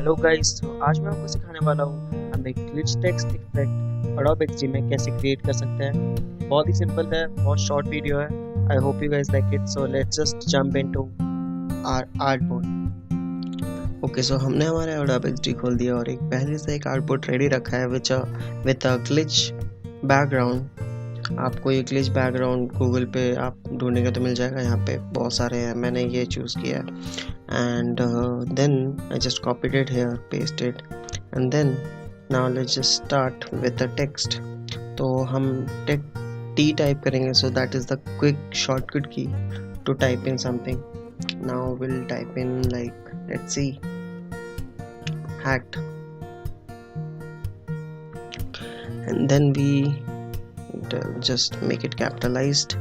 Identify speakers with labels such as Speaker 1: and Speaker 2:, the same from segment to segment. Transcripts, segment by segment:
Speaker 1: Hello guys, तो आज मैं आपको सिखाने वाला हूँ हम एक glitch text effect Adobe XD में कैसे क्रिएट कर सकते हैं। बहुत ही सिंपल है, बहुत शॉर्ट वीडियो है। I hope you guys like it, so let's just jump into our artboard. Okay, so हमने हमारा Adobe XD खोल दिया और एक पहले से एक आर्टबोर्ड रेडी रखा है विद अ ग्लिच बैकग्राउंड। आपको ये ग्लिच बैकग्राउंड गूगल पे आप ढूंढेंगे तो मिल जाएगा। यहाँ पे बहुत सारे हैं, मैंने ये चूज़ किया है and then I just copied it here, pasted, and then now let's just start with the text. तो हम T type करेंगे, so that is the quick shortcut key to type in something. Now we'll type in, like, let's see, hacked, and then we just make it capitalized,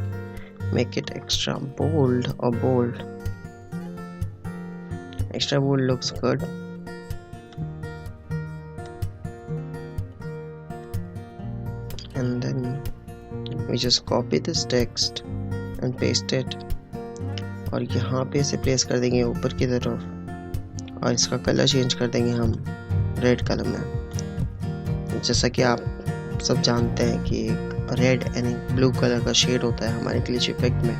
Speaker 1: make it extra bold or bold. Extra bold looks good. And then we just copy this text and paste it. और यहाँ पे इसे place कर देंगे ऊपर की तरफ और इसका कलर चेंज कर देंगे हम रेड कलर में। जैसा कि आप सब जानते हैं कि एक रेड एंड ब्लू कलर का शेड होता है हमारे ग्लिच इफेक्ट में।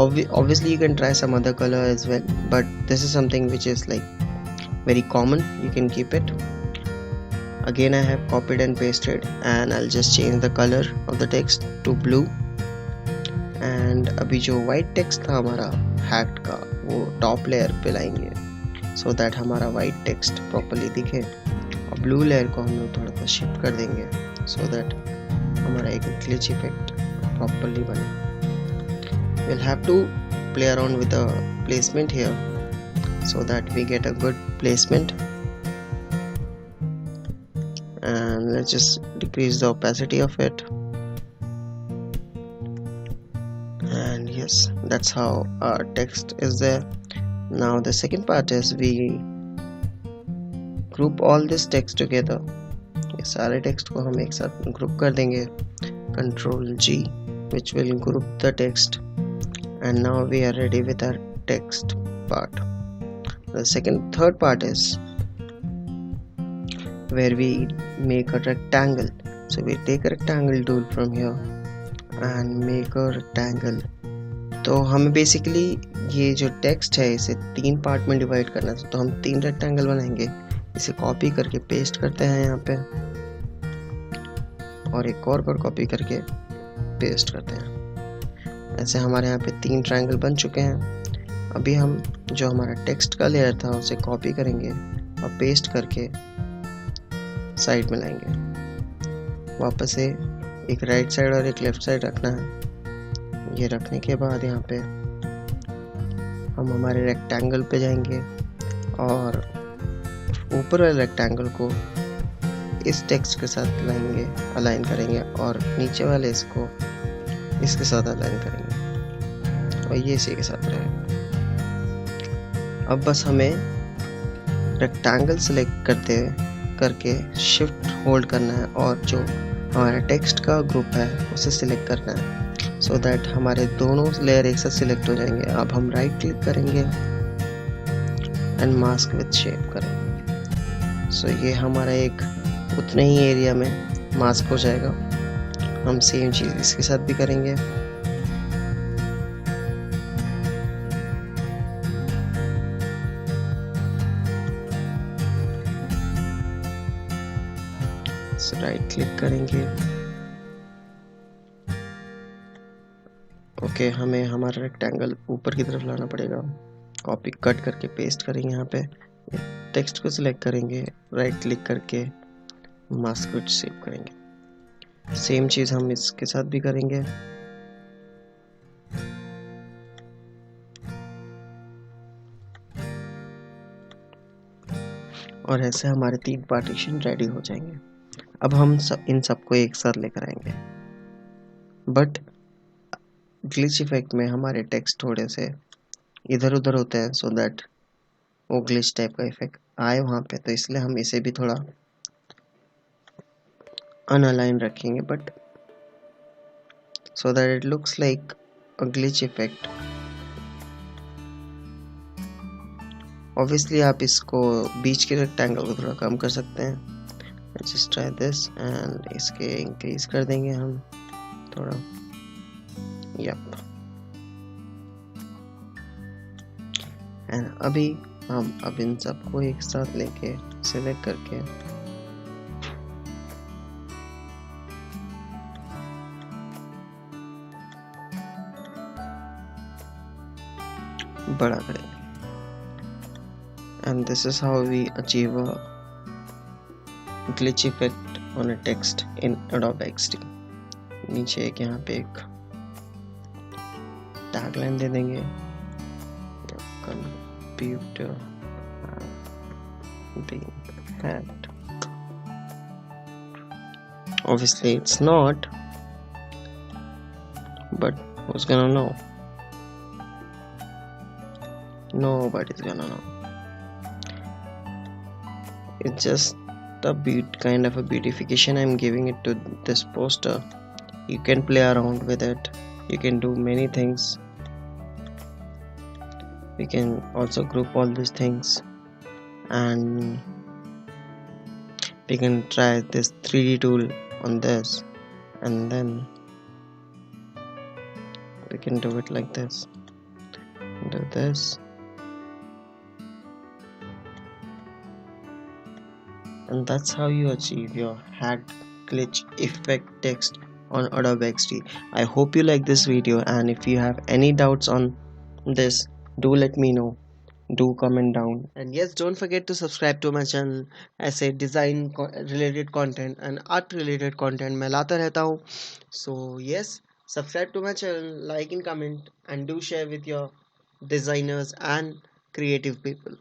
Speaker 1: Obviously you can try some other color as well, but this is something which is like very common. You can keep it. Again I have copied and pasted, and I'll just change the color of the text to blue. And अभी जो white text था हमारा hacked का, वो top layer पे लाएंगे so that हमारा white text properly दिखे, और blue layer को हम लोग थोड़ा सा shift कर देंगे so that हमारा एक glitch effect properly बने। We'll have to play around with the placement here so that we get a good placement. And let's just decrease the opacity of it. And yes, that's how our text is there. Now the second part is we group all this text together. ये सारे text को हम एक साथ group कर देंगे, Ctrl G, which will group the text. And now we are ready with our text part. The third part is where we make a rectangle. So we take a rectangle tool from here and make a rectangle. तो हमें basically ये जो text है इसे 3 part में divide करना है, तो हम 3 रेक्टेंगल बनाएंगे। इसे कॉपी करके पेस्ट करते हैं यहाँ पे, और एक और पर कॉपी करके पेस्ट करते हैं। ऐसे हमारे यहाँ पे 3 ट्रायंगल बन चुके हैं। अभी हम जो हमारा टेक्स्ट का लेयर था उसे कॉपी करेंगे और पेस्ट करके साइड में लाएंगे। वापस से एक राइट साइड और एक लेफ्ट साइड रखना है। ये रखने के बाद यहाँ पे हम हमारे रेक्टेंगल पे जाएंगे और ऊपर वाले रेक्टेंगल को इस टेक्स्ट के साथ लाएंगे, अलाइन करेंगे, और नीचे वाले इसको इसके साथ अलाइन करेंगे और ये इसी के साथ रहेगा। अब बस हमें रेक्टेंगल सेलेक्ट करके शिफ्ट होल्ड करना है और जो हमारा टेक्स्ट का ग्रुप है उसे सिलेक्ट करना है सो दैट हमारे दोनों लेयर एक साथ सिलेक्ट हो जाएंगे। अब हम राइट क्लिक करेंगे एंड मास्क विद शेप करेंगे। सो ये हमारा एक उतने ही एरिया में मास्क हो जाएगा। हम सेम चीज़ इसके साथ भी करेंगे। राइट क्लिक करेंगे। ओके, हमें हमारा रेक्टेंगल ऊपर की तरफ लाना पड़ेगा। कॉपी कट करके पेस्ट करेंगे। यहाँ पे टेक्स्ट को सिलेक्ट करेंगे, राइट क्लिक करके मास्क विद शेप करेंगे। सेम चीज हम इसके साथ भी करेंगे। और ऐसे हमारे 3 पार्टीशन रेडी हो जाएंगे। अब हम इन सबको एक साथ लेकर आएंगे, बट ग्लिच इफेक्ट में हमारे टेक्स्ट थोड़े से इधर उधर होते हैं सो दैट वो ग्लिच टाइप का इफेक्ट आए वहाँ पे, तो इसलिए हम इसे भी थोड़ा अनअलाइन रखेंगे, but so that it looks like a glitch effect obviously आप इसको बीच के रेक्टेंगल को थोड़ा कम कर सकते हैं. जस्ट ट्राई दिस एंड इसके इंक्रीज कर देंगे हम थोड़ा. यप. एंड अभी हम अब इन सबको एक साथ लेके सिलेक्ट करके बड़ा करेंगे. And this is how we achieve a glitch effect on a text in Adobe XD. नीचे एक यहाँ पे एक टैगलाइन दे देंगे. Computer being hacked. Obviously it's not, but who's gonna know? Nobody's gonna know. It's just a kind of a beautification I'm giving it to this poster. You can play around with it. You can do many things. We can also group all these things, and we can try this 3D tool on this, and then we can do it like this. Do this. And that's how you achieve your hacked glitch effect text on Adobe XD. I hope you like this video, and if you have any doubts on this, do let me know. Do comment down. And yes, don't forget to subscribe to my channel. ऐसे design related content and art related content मैं लाता रहता हूँ. So yes, subscribe to my channel, like and comment, and do share with your designers and creative people.